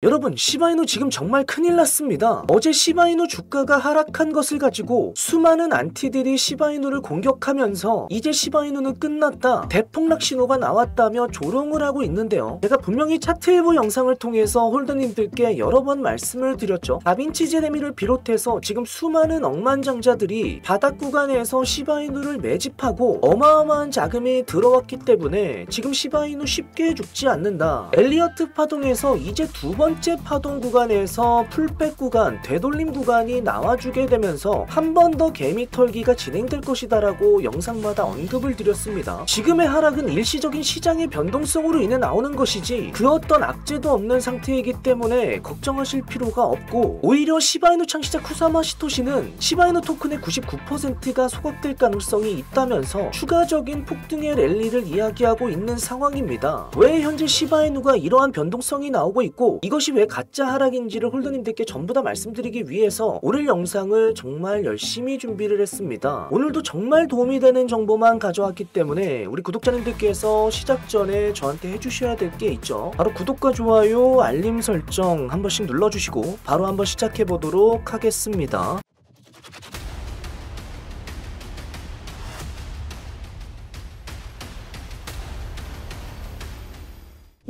여러분, 시바이누 지금 정말 큰일 났습니다. 어제 시바이누 주가가 하락한 것을 가지고 수많은 안티들이 시바이누를 공격하면서 이제 시바이누는 끝났다, 대폭락 신호가 나왔다며 조롱을 하고 있는데요. 제가 분명히 차트 일부 영상을 통해서 홀더님들께 여러 번 말씀을 드렸죠. 다빈치 제레미를 비롯해서 지금 수많은 억만장자들이 바닥 구간에서 시바이누를 매집하고 어마어마한 자금이 들어왔기 때문에 지금 시바이누 쉽게 죽지 않는다. 엘리어트 파동에서 이제 두 번째 파동 구간에서 풀백 구간, 되돌림 구간이 나와주게 되면서 한 번 더 개미 털기가 진행될 것이다 라고 영상마다 언급을 드렸습니다. 지금의 하락은 일시적인 시장의 변동성으로 인해 나오는 것이지 그 어떤 악재도 없는 상태이기 때문에 걱정하실 필요가 없고, 오히려 시바이누 창시자 쿠사마 시토시는 시바이누 토큰의 99%가 소각될 가능성이 있다면서 추가적인 폭등의 랠리를 이야기하고 있는 상황입니다. 왜 현재 시바이누가 이러한 변동성이 나오고 있고 이것이 왜 가짜 하락인지를 홀더님들께 전부 다 말씀드리기 위해서 오늘 영상을 정말 열심히 준비를 했습니다. 오늘도 정말 도움이 되는 정보만 가져왔기 때문에 우리 구독자님들께서 시작 전에 저한테 해주셔야 될 게 있죠. 바로 구독과 좋아요, 알림 설정 한 번씩 눌러주시고 바로 한번 시작해 보도록 하겠습니다.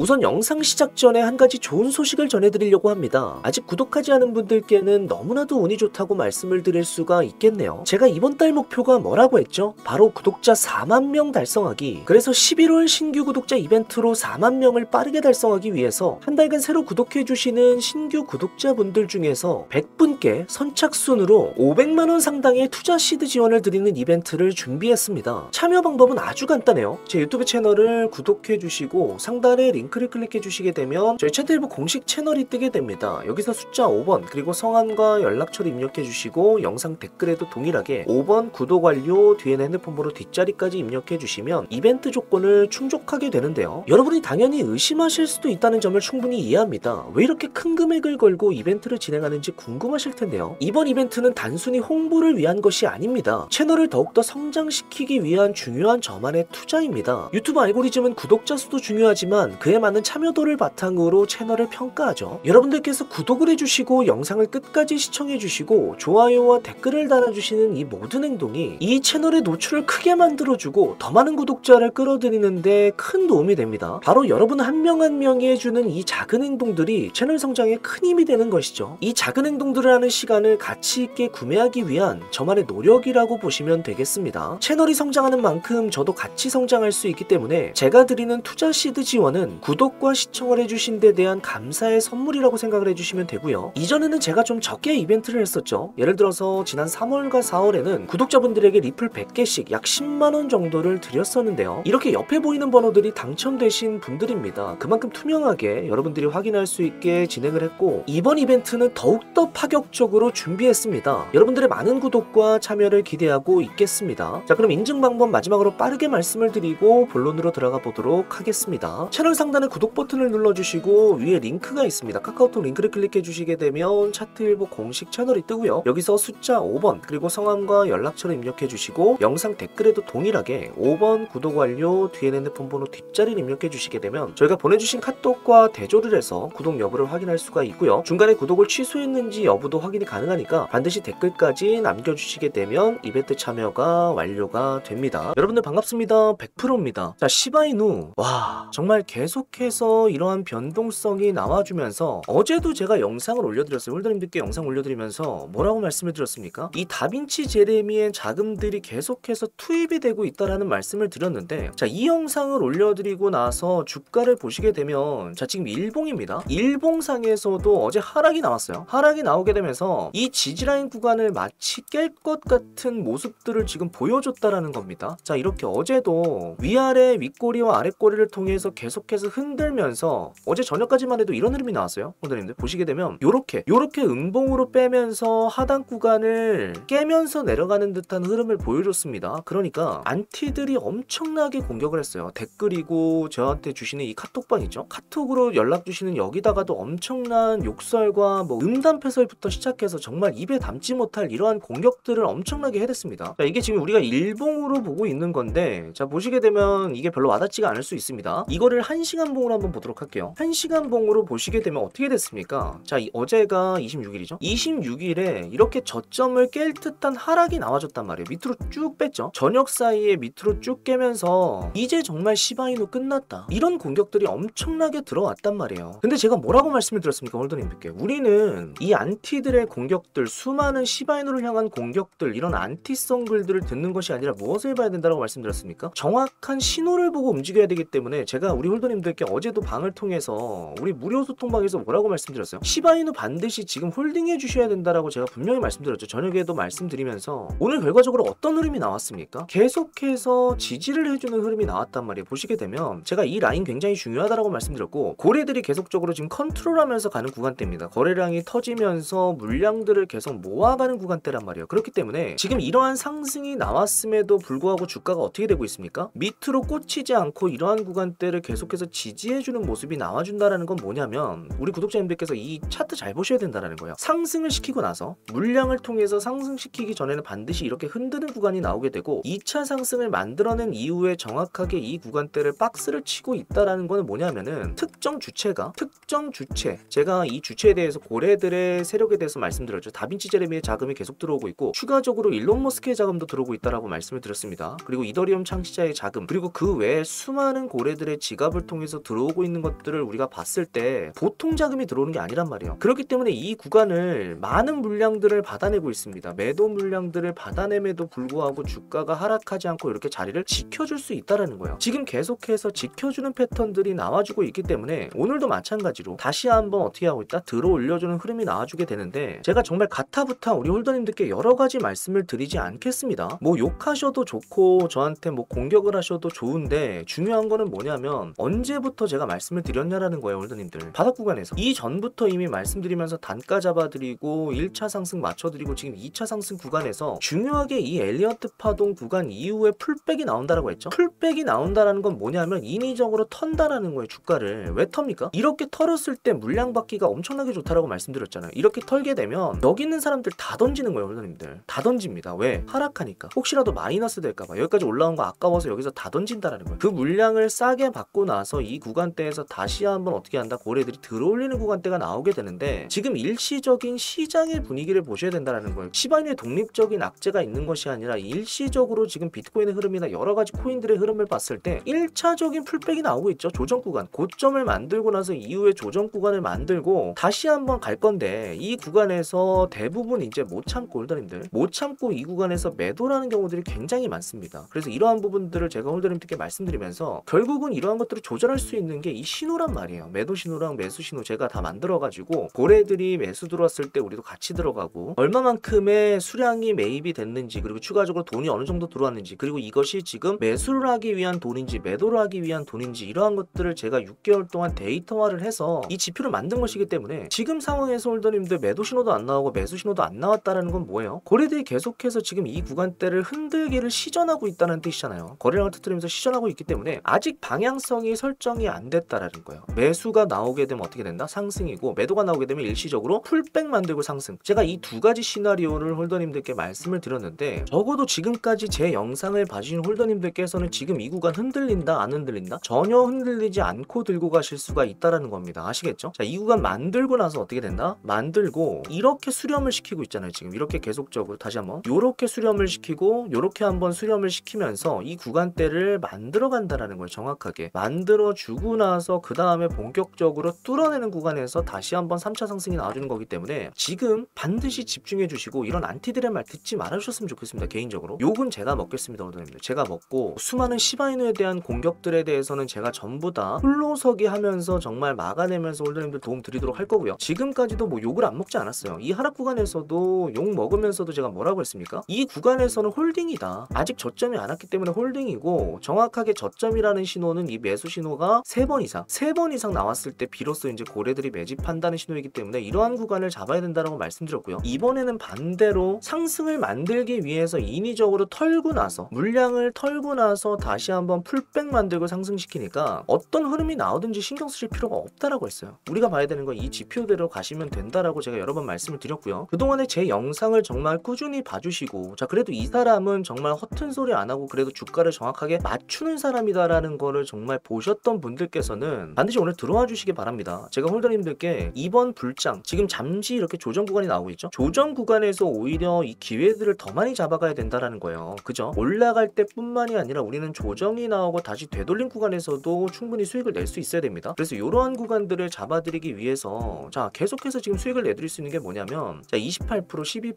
우선 영상 시작 전에 한 가지 좋은 소식을 전해드리려고 합니다. 아직 구독하지 않은 분들께는 너무나도 운이 좋다고 말씀을 드릴 수가 있겠네요. 제가 이번 달 목표가 뭐라고 했죠? 바로 구독자 4만 명 달성하기. 그래서 11월 신규 구독자 이벤트로 4만 명을 빠르게 달성하기 위해서 한 달간 새로 구독해주시는 신규 구독자분들 중에서 100분께 선착순으로 500만원 상당의 투자 시드 지원을 드리는 이벤트를 준비했습니다. 참여 방법은 아주 간단해요. 제 유튜브 채널을 구독해주시고 상단에 링크를 클릭해 주시게 되면 저희 채널부 공식 채널이 뜨게 됩니다. 여기서 숫자 5번 그리고 성함과 연락처를 입력해 주시고 영상 댓글에도 동일하게 5번 구독 완료, 뒤에는 핸드폰 번호 뒷자리까지 입력해 주시면 이벤트 조건을 충족하게 되는데요. 여러분이 당연히 의심하실 수도 있다는 점을 충분히 이해합니다. 왜 이렇게 큰 금액을 걸고 이벤트를 진행하는지 궁금하실 텐데요. 이번 이벤트는 단순히 홍보를 위한 것이 아닙니다. 채널을 더욱더 성장시키기 위한 중요한 저만의 투자입니다. 유튜브 알고리즘은 구독자 수도 중요하지만 그에 맞는 참여도를 바탕으로 채널을 평가하죠. 여러분들께서 구독을 해주시고 영상을 끝까지 시청해주시고 좋아요와 댓글을 달아주시는 이 모든 행동이 이 채널의 노출을 크게 만들어주고 더 많은 구독자를 끌어들이는데 큰 도움이 됩니다. 바로 여러분 한 명 한 명이 해주는 이 작은 행동들이 채널 성장에 큰 힘이 되는 것이죠. 이 작은 행동들을 하는 시간을 가치 있게 구매하기 위한 저만의 노력이라고 보시면 되겠습니다. 채널이 성장하는 만큼 저도 같이 성장할 수 있기 때문에 제가 드리는 투자 시드 지원은 구독과 시청을 해주신 데 대한 감사의 선물이라고 생각을 해주시면 되고요. 이전에는 제가 좀 적게 이벤트를 했었죠. 예를 들어서 지난 3월과 4월에는 구독자분들에게 리플 100개씩 약 10만원 정도를 드렸었는데요. 이렇게 옆에 보이는 번호들이 당첨되신 분들입니다. 그만큼 투명하게 여러분들이 확인할 수 있게 진행을 했고, 이번 이벤트는 더욱더 파격적으로 준비했습니다. 여러분들의 많은 구독과 참여를 기대하고 있겠습니다. 자, 그럼 인증 방법 마지막으로 빠르게 말씀을 드리고 본론으로 들어가 보도록 하겠습니다. 채널 상단에 구독 버튼을 눌러주시고 위에 링크가 있습니다. 카카오톡 링크를 클릭해 주시게 되면 차트일보 공식 채널이 뜨고요. 여기서 숫자 5번 그리고 성함과 연락처를 입력해 주시고 영상 댓글에도 동일하게 5번 구독 완료, 뒤에는 핸드폰 번호 뒷자리를 입력해 주시게 되면 저희가 보내주신 카톡과 대조를 해서 구독 여부를 확인할 수가 있고요. 중간에 구독을 취소했는지 여부도 확인이 가능하니까 반드시 댓글까지 남겨주시게 되면 이벤트 참여가 완료가 됩니다. 여러분들 반갑습니다. 100%입니다. 자, 시바이누, 와 정말 계속해서 이러한 변동성이 나와주면서 어제도 제가 영상을 올려드렸어요. 홀더님들께 영상 올려드리면서 뭐라고 말씀을 드렸습니까? 이 다빈치 제레미의 자금들이 계속해서 투입이 되고 있다라는 말씀을 드렸는데, 자, 이 영상을 올려드리고 나서 주가를 보시게 되면 자, 지금 일봉입니다. 일봉상에서도 어제 하락이 나왔어요. 하락이 나오게 되면서 이 지지라인 구간을 마치 깰 것 같은 모습들을 지금 보여줬다라는 겁니다. 자, 이렇게 어제도 위아래 윗꼬리와 아랫꼬리를 통해서 계속해서 흔들면서 어제 저녁까지만 해도 이런 흐름이 나왔어요. 홀더님들 보시게 되면 요렇게 음봉으로 빼면서 하단 구간을 깨면서 내려가는 듯한 흐름을 보여줬습니다. 그러니까 안티들이 엄청나게 공격을 했어요. 댓글이고 저한테 주시는 이 카톡방 있죠? 카톡으로 연락 주시는 여기다가도 엄청난 욕설과 뭐 음담패설부터 시작해서 정말 입에 담지 못할 이러한 공격들을 엄청나게 해댔습니다. 자, 이게 지금 우리가 일봉으로 보고 있는 건데, 자, 보시게 되면 이게 별로 와닿지가 않을 수 있습니다. 이거를 1시간 1시간 봉으로 한번 보도록 할게요. 1시간 봉으로 보시게 되면 어떻게 됐습니까? 자, 어제가 26일이죠? 26일에 이렇게 저점을 깰 듯한 하락이 나와줬단 말이에요. 밑으로 쭉 뺐죠. 저녁 사이에 밑으로 쭉 깨면서 이제 정말 시바이누 끝났다, 이런 공격들이 엄청나게 들어왔단 말이에요. 근데 제가 뭐라고 말씀을 드렸습니까, 홀더님들께? 우리는 이 안티들의 공격들, 수많은 시바이누를 향한 공격들, 이런 안티성 글들을 듣는 것이 아니라 무엇을 봐야 된다고 말씀드렸습니까? 정확한 신호를 보고 움직여야 되기 때문에 제가 우리 홀더님들께 어제도 방을 통해서 우리 무료 소통방에서 뭐라고 말씀드렸어요? 시바이누 반드시 지금 홀딩해 주셔야 된다라고 제가 분명히 말씀드렸죠. 저녁에도 말씀드리면서 오늘 결과적으로 어떤 흐름이 나왔습니까? 계속해서 지지를 해주는 흐름이 나왔단 말이에요. 보시게 되면 제가 이 라인 굉장히 중요하다라고 말씀드렸고, 고래들이 계속적으로 지금 컨트롤하면서 가는 구간대입니다. 거래량이 터지면서 물량들을 계속 모아가는 구간대란 말이에요. 그렇기 때문에 지금 이러한 상승이 나왔음에도 불구하고 주가가 어떻게 되고 있습니까? 밑으로 꽂히지 않고 이러한 구간대를 계속해서 지지해주는 모습이 나와준다라는 건 뭐냐면, 우리 구독자님들께서 이 차트 잘 보셔야 된다는 거예요. 상승을 시키고 나서 물량을 통해서 상승시키기 전에는 반드시 이렇게 흔드는 구간이 나오게 되고, 2차 상승을 만들어낸 이후에 정확하게 이 구간대를 박스를 치고 있다라는 거는 뭐냐면은 특정 주체가, 특정 주체, 제가 이 주체에 대해서 고래들의 세력에 대해서 말씀드렸죠. 다빈치 제레미의 자금이 계속 들어오고 있고, 추가적으로 일론 머스크의 자금도 들어오고 있다라고 말씀을 드렸습니다. 그리고 이더리움 창시자의 자금, 그리고 그 외에 수많은 고래들의 지갑을 통해서 들어오고 있는 것들을 우리가 봤을 때 보통 자금이 들어오는 게 아니란 말이에요. 그렇기 때문에 이 구간을 많은 물량들을 받아내고 있습니다. 매도 물량들을 받아냄에도 불구하고 주가가 하락하지 않고 이렇게 자리를 지켜줄 수 있다라는 거예요. 지금 계속해서 지켜주는 패턴들이 나와주고 있기 때문에 오늘도 마찬가지로 다시 한번 어떻게 하고 있다? 들어 올려주는 흐름이 나와주게 되는데, 제가 정말 가타부타 우리 홀더님들께 여러 가지 말씀을 드리지 않겠습니다. 뭐 욕하셔도 좋고 저한테 뭐 공격을 하셔도 좋은데, 중요한 거는 뭐냐면 언제부터 제가 말씀을 드렸냐라는 거예요. 홀더님들, 바닥 구간에서 이전부터 이미 말씀드리면서 단가 잡아드리고 1차 상승 맞춰드리고 지금 2차 상승 구간에서 중요하게 이 엘리어트 파동 구간 이후에 풀백이 나온다라고 했죠. 풀백이 나온다라는 건 뭐냐면 인위적으로 턴다라는 거예요. 주가를 왜 텁니까? 이렇게 털었을 때 물량 받기가 엄청나게 좋다라고 말씀드렸잖아요. 이렇게 털게 되면 여기 있는 사람들 다 던지는 거예요. 홀더님들 다 던집니다. 왜? 하락하니까. 혹시라도 마이너스 될까봐 여기까지 올라온 거 아까워서 여기서 다 던진다라는 거예요. 그 물량을 싸게 받고 나서 이 구간대에서 다시 한번 어떻게 한다? 고래들이 들어올리는 구간대가 나오게 되는데, 지금 일시적인 시장의 분위기를 보셔야 된다는 거예요. 시바이누의 독립적인 악재가 있는 것이 아니라 일시적으로 지금 비트코인의 흐름이나 여러 가지 코인들의 흐름을 봤을 때 1차적인 풀백이 나오고 있죠. 조정 구간, 고점을 만들고 나서 이후에 조정 구간을 만들고 다시 한번 갈 건데, 이 구간에서 대부분 이제 못 참고, 홀더님들 못 참고 이 구간에서 매도라는 경우들이 굉장히 많습니다. 그래서 이러한 부분들을 제가 홀더님들께 말씀드리면서 결국은 이러한 것들을 조절할 수 있는 게 이 신호란 말이에요. 매도 신호랑 매수 신호 제가 다 만들어가지고 고래들이 매수 들어왔을 때 우리도 같이 들어가고, 얼마만큼의 수량이 매입이 됐는지, 그리고 추가적으로 돈이 어느 정도 들어왔는지, 그리고 이것이 지금 매수를 하기 위한 돈인지 매도를 하기 위한 돈인지, 이러한 것들을 제가 6개월 동안 데이터화를 해서 이 지표를 만든 것이기 때문에 지금 상황에서 홀더님들 매도 신호도 안 나오고 매수 신호도 안 나왔다라는 건 뭐예요? 고래들이 계속해서 지금 이 구간대를 흔들기를 시전하고 있다는 뜻이잖아요. 거래량을 터뜨리면서 시전하고 있기 때문에 아직 방향성이 설정이 안 됐다라는 거예요. 매수가 나오게 되면 어떻게 된다? 상승이고, 매도가 나오게 되면 일시적으로 풀백 만들고 상승. 제가 이 두 가지 시나리오를 홀더님들께 말씀을 드렸는데, 적어도 지금까지 제 영상을 봐주신 홀더님들께서는 지금 이 구간 흔들린다 안 흔들린다? 전혀 흔들리지 않고 들고 가실 수가 있다라는 겁니다. 아시겠죠? 자, 이 구간 만들고 나서 어떻게 된다? 만들고 이렇게 수렴을 시키고 있잖아요. 지금 이렇게 계속적으로 다시 한번 요렇게 수렴을 시키고 요렇게 한번 수렴을 시키면서 이 구간대를 만들어 간다라는 거예요. 정확하게 만들어 주고 나서 그 다음에 본격적으로 뚫어내는 구간에서 다시 한번 3차 상승이 나와주는 거기 때문에 지금 반드시 집중해 주시고, 이런 안티들의 말 듣지 말아주셨으면 좋겠습니다. 개인적으로 욕은 제가 먹겠습니다. 홀더님들 제가 먹고, 수많은 시바이누에 대한 공격들에 대해서는 제가 전부 다 홀로서기 하면서 정말 막아내면서 홀더님들 도움 드리도록 할 거고요. 지금까지도 뭐 욕을 안 먹지 않았어요. 이 하락 구간에서도 욕 먹으면서도 제가 뭐라고 했습니까? 이 구간에서는 홀딩이다, 아직 저점이 안 왔기 때문에 홀딩이고, 정확하게 저점이라는 신호는 이 매수 신호가 3번 이상 나왔을 때 비로소 이제 고래들이 매집한다는 신호이기 때문에 이러한 구간을 잡아야 된다고 말씀드렸고요. 이번에는 반대로 상승을 만들기 위해서 인위적으로 털고 나서, 물량을 털고 나서 다시 한번 풀백 만들고 상승시키니까 어떤 흐름이 나오든지 신경 쓰실 필요가 없다라고 했어요. 우리가 봐야 되는 건 이 지표대로 가시면 된다라고 제가 여러 번 말씀을 드렸고요. 그동안에 제 영상을 정말 꾸준히 봐주시고, 자 그래도 이 사람은 정말 허튼 소리 안 하고 그래도 주가를 정확하게 맞추는 사람이다라는 거를 정말 보셨던 모르셨던 분들께서는 반드시 오늘 들어와 주시기 바랍니다. 제가 홀더님들께 이번 불장 지금 잠시 이렇게 조정 구간이 나오고 있죠. 조정 구간에서 오히려 이 기회들을 더 많이 잡아가야 된다라는 거예요. 그죠? 올라갈 때뿐만이 아니라 우리는 조정이 나오고 다시 되돌림 구간에서도 충분히 수익을 낼 수 있어야 됩니다. 그래서 이러한 구간들을 잡아드리기 위해서 자 계속해서 지금 수익을 내드릴 수 있는 게 뭐냐면 자 28%, 12%,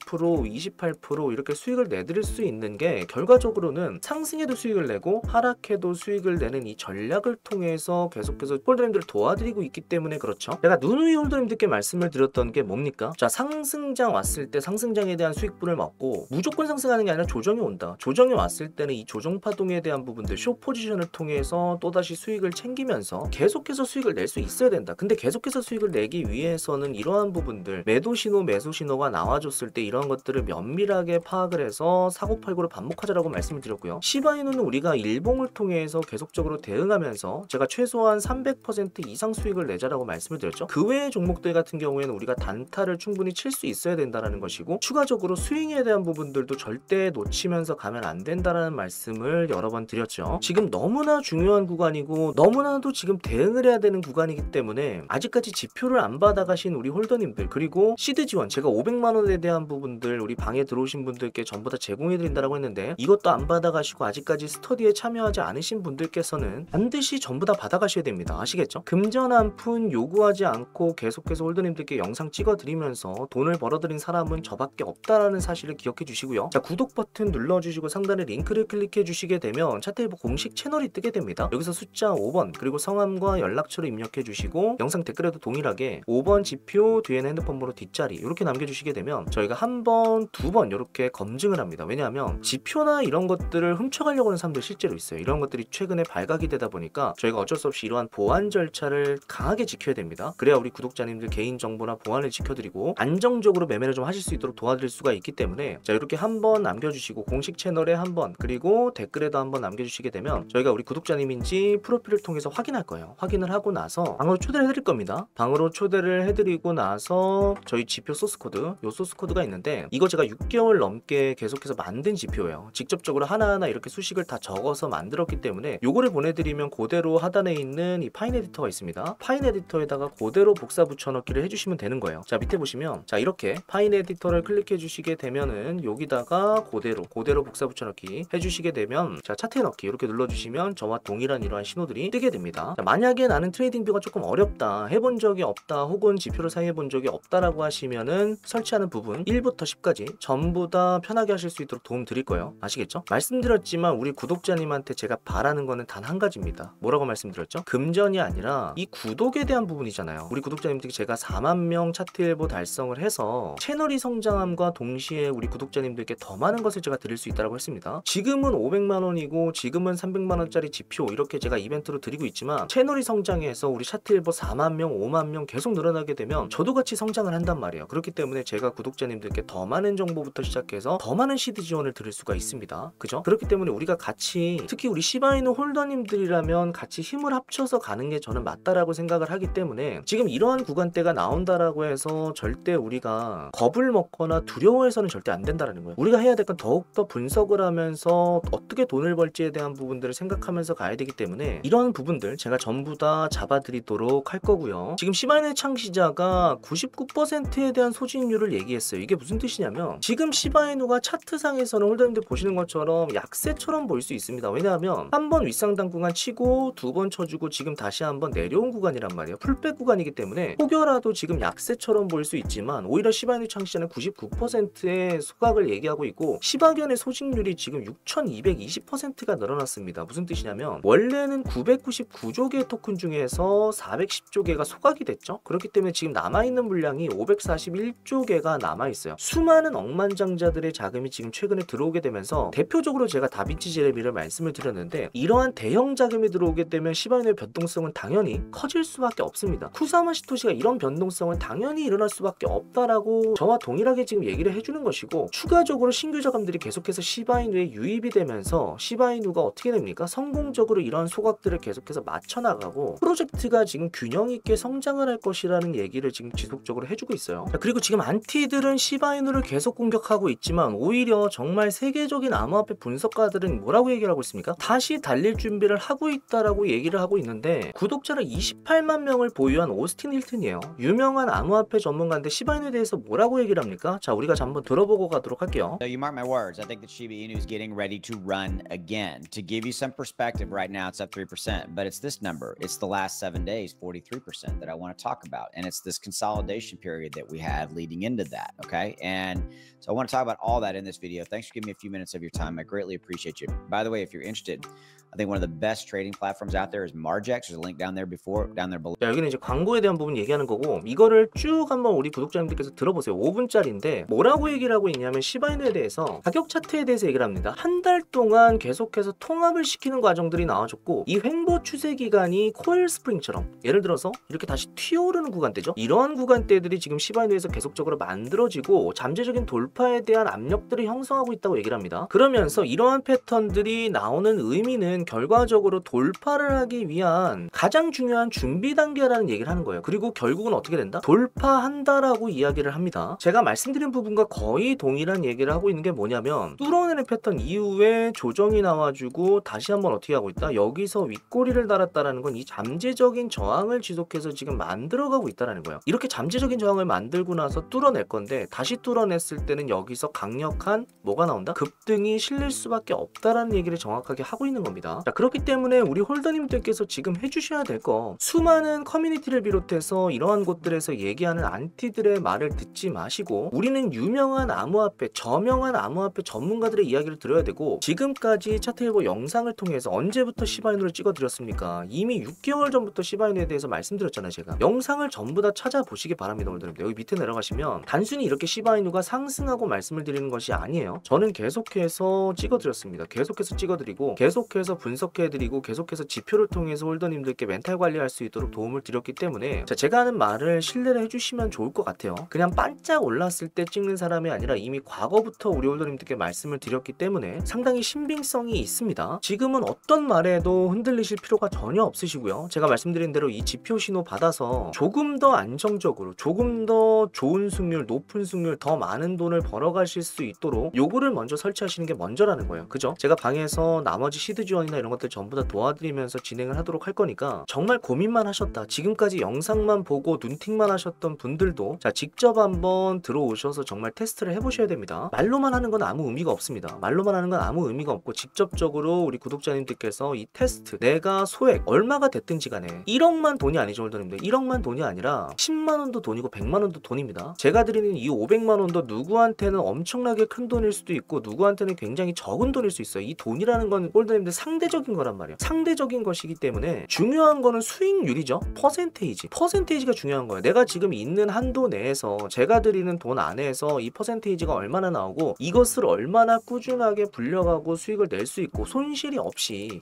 28% 이렇게 수익을 내드릴 수 있는 게 결과적으로는 상승해도 수익을 내고 하락해도 수익을 내는 이 전략을 통해서 계속해서 홀더님들을 도와드리고 있기 때문에 그렇죠. 제가 누누이 홀더님들께 말씀을 드렸던 게 뭡니까? 자 상승장 왔을 때 상승장에 대한 수익분을 먹고 무조건 상승하는 게 아니라 조정이 온다. 조정이 왔을 때는 이 조정 파동에 대한 부분들 숏 포지션을 통해서 또다시 수익을 챙기면서 계속해서 수익을 낼 수 있어야 된다. 근데 계속해서 수익을 내기 위해서는 이러한 부분들 매도 신호 매수 신호가 나와줬을 때 이러한 것들을 면밀하게 파악을 해서 사고팔고를 반복하자라고 말씀을 드렸고요. 시바이누는 우리가 일봉을 통해서 계속적으로 대응하면서 제가 최소한 300% 이상 수익을 내자라고 말씀을 드렸죠. 그 외의 종목들 같은 경우에는 우리가 단타를 충분히 칠 수 있어야 된다는 것이고 추가적으로 스윙에 대한 부분들도 절대 놓치면서 가면 안 된다는 말씀을 여러 번 드렸죠. 지금 너무나 중요한 구간이고 너무나도 지금 대응을 해야 되는 구간이기 때문에 아직까지 지표를 안 받아가신 우리 홀더님들 그리고 시드 지원 제가 500만원에 대한 부분들 우리 방에 들어오신 분들께 전부 다 제공해드린다라고 했는데 이것도 안 받아가시고 아직까지 스터디에 참여하지 않으신 분들께서는 반드시 전부 다 받아가셔야 됩니다. 아시겠죠? 금전 한 푼 요구하지 않고 계속해서 홀더님들께 영상 찍어드리면서 돈을 벌어들인 사람은 저밖에 없다라는 사실을 기억해 주시고요. 자 구독 버튼 눌러주시고 상단에 링크를 클릭해 주시게 되면 차트일보 공식 채널이 뜨게 됩니다. 여기서 숫자 5번 그리고 성함과 연락처를 입력해 주시고 영상 댓글에도 동일하게 5번 지표 뒤에는 핸드폰 번호 뒷자리 이렇게 남겨주시게 되면 저희가 한 번, 두 번 이렇게 검증을 합니다. 왜냐하면 지표나 이런 것들을 훔쳐가려고 하는 사람들 실제로 있어요. 이런 것들이 최근에 발각이 되다 보니까 저희가 어쩔 수 없이 이러한 보안 절차를 강하게 지켜야 됩니다. 그래야 우리 구독자님들 개인정보나 보안을 지켜드리고 안정적으로 매매를 좀 하실 수 있도록 도와드릴 수가 있기 때문에 자 이렇게 한번 남겨주시고 공식 채널에 한번 그리고 댓글에도 한번 남겨주시게 되면 저희가 우리 구독자님인지 프로필을 통해서 확인할 거예요. 확인을 하고 나서 방으로 초대를 해드릴 겁니다. 방으로 초대를 해드리고 나서 저희 지표 소스코드 요 소스코드가 있는데 이거 제가 6개월 넘게 계속해서 만든 지표예요. 직접적으로 하나하나 이렇게 수식을 다 적어서 만들었기 때문에 요거를 보내드리면 그대로 하단에 있는 이 파인 에디터가 있습니다. 파인 에디터에다가 그대로 복사 붙여넣기를 해주시면 되는 거예요. 자 밑에 보시면 자 이렇게 파인 에디터를 클릭해 주시게 되면은 여기다가 그대로 복사 붙여넣기 해주시게 되면 자 차트에 넣기 이렇게 눌러주시면 저와 동일한 이러한 신호들이 뜨게 됩니다. 자, 만약에 나는 트레이딩 뷰가 조금 어렵다 해본 적이 없다 혹은 지표를 사용해 본 적이 없다라고 하시면은 설치하는 부분 1부터 10까지 전부 다 편하게 하실 수 있도록 도움 드릴 거예요. 아시겠죠? 말씀드렸지만 우리 구독자님한테 제가 바라는 거는 단 한 가지입니다. 뭐라고 말씀드렸죠? 금전이 아니라 이 구독에 대한 부분이잖아요. 우리 구독자님들께 제가 4만 명 차트일보 달성을 해서 채널이 성장함과 동시에 우리 구독자님들께 더 많은 것을 제가 드릴 수 있다고 했습니다. 지금은 500만 원이고 지금은 300만 원짜리 지표 이렇게 제가 이벤트로 드리고 있지만 채널이 성장해서 우리 차트일보 4만 명, 5만 명 계속 늘어나게 되면 저도 같이 성장을 한단 말이에요. 그렇기 때문에 제가 구독자님들께 더 많은 정보부터 시작해서 더 많은 시드 지원을 드릴 수가 있습니다. 그죠? 그렇기 때문에 우리가 같이 특히 우리 시바이누 홀더님들이라면 같이 힘을 합쳐서 가는 게 저는 맞다라고 생각을 하기 때문에 지금 이러한 구간대가 나온다라고 해서 절대 우리가 겁을 먹거나 두려워해서는 절대 안 된다라는 거예요. 우리가 해야 될 건 더욱더 분석을 하면서 어떻게 돈을 벌지에 대한 부분들을 생각하면서 가야 되기 때문에 이런 부분들 제가 전부 다 잡아드리도록 할 거고요. 지금 시바이누 창시자가 99%에 대한 소진율을 얘기했어요. 이게 무슨 뜻이냐면 지금 시바이누가 차트상에서는 홀더님들 보시는 것처럼 약세처럼 보일 수 있습니다. 왜냐하면 한 번 윗상단 구간 치고 두 번 쳐주고 지금 다시 한번 내려온 구간이란 말이에요. 풀백 구간이기 때문에 혹여라도 지금 약세처럼 보일 수 있지만 오히려 시바이누 창시자는 99%의 소각을 얘기하고 있고 시바견의 소진율이 지금 6220%가 늘어났습니다. 무슨 뜻이냐면 원래는 999조 개의 토큰 중에서 410조 개가 소각이 됐죠. 그렇기 때문에 지금 남아있는 물량이 541조 개가 남아있어요. 수많은 억만장자들의 자금이 지금 최근에 들어오게 되면서 대표적으로 제가 다빈치 제레미를 말씀을 드렸는데 이러한 대형 자금이 들어오게 되면 시바이누의 변동성은 당연히 커질 수밖에 없습니다. 쿠사마 시토시가 이런 변동성은 당연히 일어날 수밖에 없다라고 저와 동일하게 지금 얘기를 해주는 것이고 추가적으로 신규 자금들이 계속해서 시바이누에 유입이 되면서 시바이누가 어떻게 됩니까? 성공적으로 이러한 소각들을 계속해서 맞춰나가고 프로젝트가 지금 균형 있게 성장을 할 것이라는 얘기를 지금 지속적으로 해주고 있어요. 자, 그리고 지금 안티들은 시바이누를 계속 공격하고 있지만 오히려 정말 세계적인 암호화폐 분석가들은 뭐라고 얘기를 하고 있습니까? 다시 달릴 준비를 하고 있다라고 라고 얘기를 하고 있는데 구독자를 28만 명을 보유한 오스틴 힐튼이에요. 유명한 암호화폐 전문가인데 시바이누에 대해서 뭐라고 얘기를 합니까? 자, 우리가 한번 들어보고 가도록 할게요. So you mark my words, I think that Shiba Inu is getting ready to run again. To give you some perspective, right now it's up 3%, but it's this number. It's the last 7 days, 43% that I want to talk about. And it's this consolidation period that we had leading into that, okay? And so I want to talk about all that in this video. Thanks for giving me a few minutes of your time. I greatly appreciate you. By the way, if you're interested, I think one of the best trading platforms out there is Margex. There's a link down there below. 자, 여기는 이제 광고에 대한 부분 얘기하는 거고 이거를 쭉 한번 우리 구독자님들께서 들어보세요. 5분짜리인데 뭐라고 얘기를 하고 있냐면 시바이누에 대해서 가격 차트에 대해서 얘기를 합니다. 한 달 동안 계속해서 통합을 시키는 과정들이 나와줬고 이 횡보 추세 기간이 코일 스프링처럼 예를 들어서 이렇게 다시 튀어오르는 구간대죠. 이러한 구간대들이 지금 시바이누에서 계속적으로 만들어지고 잠재적인 돌파에 대한 압력들을 형성하고 있다고 얘기를 합니다. 그러면서 이러한 패턴들이 나오는 의미는 결과적으로 돌파를 하기 위한 가장 중요한 준비 단계라는 얘기를 하는 거예요. 그리고 결국은 어떻게 된다? 돌파한다라고 이야기를 합니다. 제가 말씀드린 부분과 거의 동일한 얘기를 하고 있는 게 뭐냐면 뚫어내는 패턴 이후에 조정이 나와주고 다시 한번 어떻게 하고 있다? 여기서 윗꼬리를 달았다라는 건 이 잠재적인 저항을 지속해서 지금 만들어가고 있다라는 거예요. 이렇게 잠재적인 저항을 만들고 나서 뚫어낼 건데 다시 뚫어냈을 때는 여기서 강력한 뭐가 나온다? 급등이 실릴 수밖에 없다라는 얘기를 정확하게 하고 있는 겁니다. 자, 그렇기 때문에 우리 홀더님들께서 지금 해주셔야 될 거 수많은 커뮤니티를 비롯해서 이러한 곳들에서 얘기하는 안티들의 말을 듣지 마시고 우리는 유명한 암호화폐, 저명한 암호화폐 전문가들의 이야기를 들어야 되고 지금까지 차트일보 영상을 통해서 언제부터 시바이누를 찍어드렸습니까? 이미 6개월 전부터 시바이누에 대해서 말씀드렸잖아요. 제가 영상을 전부 다 찾아보시기 바랍니다. 홀더님들 여기 밑에 내려가시면 단순히 이렇게 시바이누가 상승하고 말씀을 드리는 것이 아니에요. 저는 계속해서 찍어드렸습니다. 계속해서 찍어드리고 계속해서 분석해드리고 계속해서 지표를 통해서 홀더님들께 멘탈 관리할 수 있도록 도움을 드렸기 때문에 자, 제가 하는 말을 신뢰를 해주시면 좋을 것 같아요. 그냥 반짝 올랐을 때 찍는 사람이 아니라 이미 과거부터 우리 홀더님들께 말씀을 드렸기 때문에 상당히 신빙성이 있습니다. 지금은 어떤 말에도 흔들리실 필요가 전혀 없으시고요. 제가 말씀드린 대로 이 지표 신호 받아서 조금 더 안정적으로 조금 더 좋은 승률, 높은 승률, 더 많은 돈을 벌어가실 수 있도록 요거를 먼저 설치하시는 게 먼저라는 거예요. 그죠? 제가 방에서 나머지 시드 지원이나 이런 것들 전부 다 도와드리면서 진행을 하도록 할 거니까 정말 고민만 하셨다. 지금까지 영상만 보고 눈팅만 하셨던 분들도 자, 직접 한번 들어오셔서 정말 테스트를 해보셔야 됩니다. 말로만 하는 건 아무 의미가 없습니다. 말로만 하는 건 아무 의미가 없고 직접적으로 우리 구독자님들께서 이 테스트 내가 소액 얼마가 됐든지 간에 1억만 돈이 아니죠, 홀더님들. 1억만 돈이 아니라 10만원도 돈이고 100만원도 돈입니다. 제가 드리는 이 500만원도 누구한테는 엄청나게 큰 돈일 수도 있고 누구한테는 굉장히 적은 돈일 수 있어요. 이 돈이라는 건 홀더님들 상대적인 거란 말이에요. 상대적인 것이기 때문에 중요한 거는 수익률이죠. 퍼센테이지가 중요한 거예요. 내가 지금 있는 한도 내에서 제가 드리는 돈 안에서 이 퍼센테이지가 얼마나 나오고 이것을 얼마나 꾸준하게 불려가고 수익을 낼 수 있고 손실 없이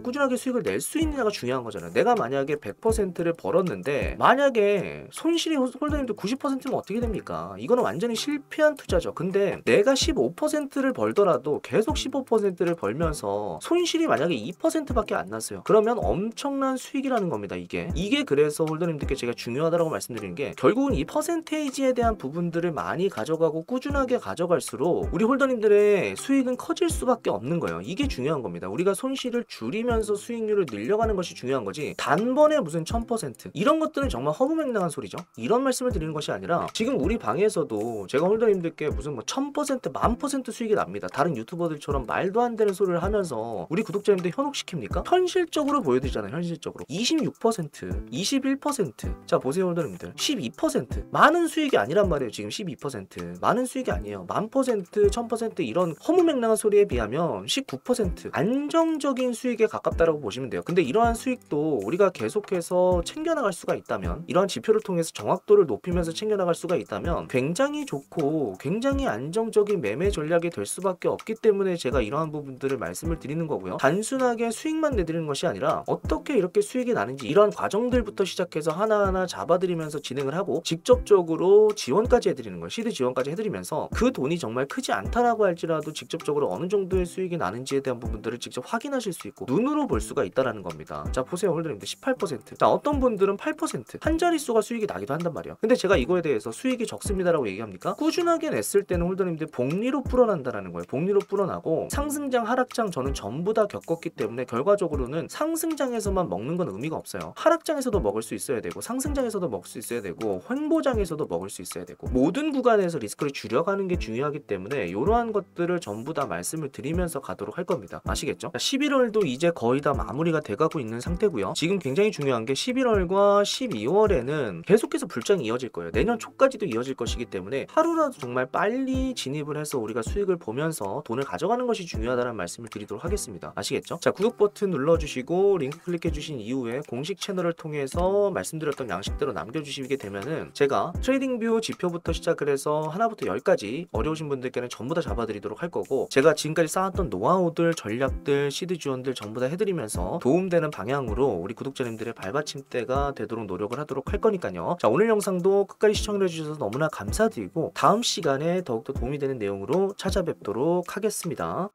꾸준하게 수익을 낼 수 있느냐가 중요한 거잖아요. 내가 만약에 100%를 벌었는데 만약에 손실이 홀더님들 90%면 어떻게 됩니까? 이거는 완전히 실패한 투자죠. 근데 내가 15%를 벌더라도 계속 15%를 벌면서 손실이 만약에 2%밖에 안 났어요. 그러면 엄청난 수익이라는 겁니다. 이게 그래서 홀더님들께 제가 중요하다고 말씀드리는 게 결국은 이 퍼센테이지에 대한 부분들을 많이 가져가고 꾸준하게 가져갈수록 우리 홀더님들의 수익은 커질 수밖에 없는 거예요. 이게 중요한 겁니다. 우리가 손실을 줄이면서 수익률을 늘려가는 것이 중요한 거지 단번에 무슨 1000% 이런 것들은 정말 허무맹랑한 소리죠. 이런 말씀을 드리는 것이 아니라 지금 우리 방에서도 제가 홀더님들께 무슨 뭐 1000%, 10,000% 수익이 납니다. 다른 유튜버들처럼 말도 안 되는 소리를 하면서 우리 구독자님들 현혹시킵니까? 현실적으로 보여드리잖아요. 현실적으로 26%, 21%. 자, 보세요 홀더님들. 12%. 많은 수익이 아니란 말이에요. 지금 12%. 많은 수익이 아니에요. 1000%, 1000% 이런 허무맹랑한 소리에 비하면 19%. 안정적인 수익에 가깝다라고 보시면 돼요. 근데 이러한 수익도 우리가 계속해서 챙겨나갈 수가 있다면 이러한 지표를 통해서 정확도를 높이면서 챙겨나갈 수가 있다면 굉장히 좋고 굉장히 안정적인 매매 전략이 될 수밖에 없기 때문에 제가 이러한 부분들을 말씀을 드리는 거고요. 단순하게 수익만 내드리는 것이 아니라 어떻게 이렇게 수익이 나는지 이러한 과정들부터 시작해서 하나하나 잡아드리면서 진행을 하고 직접적으로 지원까지 해드리는 거예요. 시드 지원까지 해드리면서 그 돈이 정말 크지 않다라고 할지라도 직접적으로 어느 정도의 수익이 나는지에 대한 부분들을 직접 확인하실 수 있고 눈으로 볼 수가 있다라는 겁니다. 자, 보세요 홀더님들. 18%. 자, 어떤 분들은 8% 한 자릿수가 수익이 나기도 한단 말이에요. 근데 제가 이거에 대해서 수익이 적습니다라고 얘기합니까? 꾸준하게 냈을 때는 홀더님들 복리로 불어난다라는 거예요. 복리로 불어나고 상승장 하락장 저는 전부 다 다 겪었기 때문에 결과적으로는 상승장에서만 먹는 건 의미가 없어요. 하락장에서도 먹을 수 있어야 되고 상승장에서도 먹을 수 있어야 되고 횡보장에서도 먹을 수 있어야 되고 모든 구간에서 리스크를 줄여가는 게 중요하기 때문에 이러한 것들을 전부 다 말씀을 드리면서 가도록 할 겁니다. 아시겠죠? 11월도 이제 거의 다 마무리가 돼가고 있는 상태고요. 지금 굉장히 중요한 게 11월과 12월에는 계속해서 불장이 이어질 거예요. 내년 초까지도 이어질 것이기 때문에 하루라도 정말 빨리 진입을 해서 우리가 수익을 보면서 돈을 가져가는 것이 중요하다는 말씀을 드리도록 하겠습니다. 아시겠죠? 자, 구독 버튼 눌러주시고 링크 클릭해 주신 이후에 공식 채널을 통해서 말씀드렸던 양식대로 남겨주시게 되면은 제가 트레이딩뷰 지표부터 시작을 해서 하나부터 10까지 어려우신 분들께는 전부 다 잡아드리도록 할 거고, 제가 지금까지 쌓았던 노하우들, 전략들, 시드 지원들 전부 다 해드리면서 도움되는 방향으로 우리 구독자님들의 발받침대가 되도록 노력을 하도록 할 거니까요. 자, 오늘 영상도 끝까지 시청을 해주셔서 너무나 감사드리고 다음 시간에 더욱더 도움이 되는 내용으로 찾아뵙도록 하겠습니다.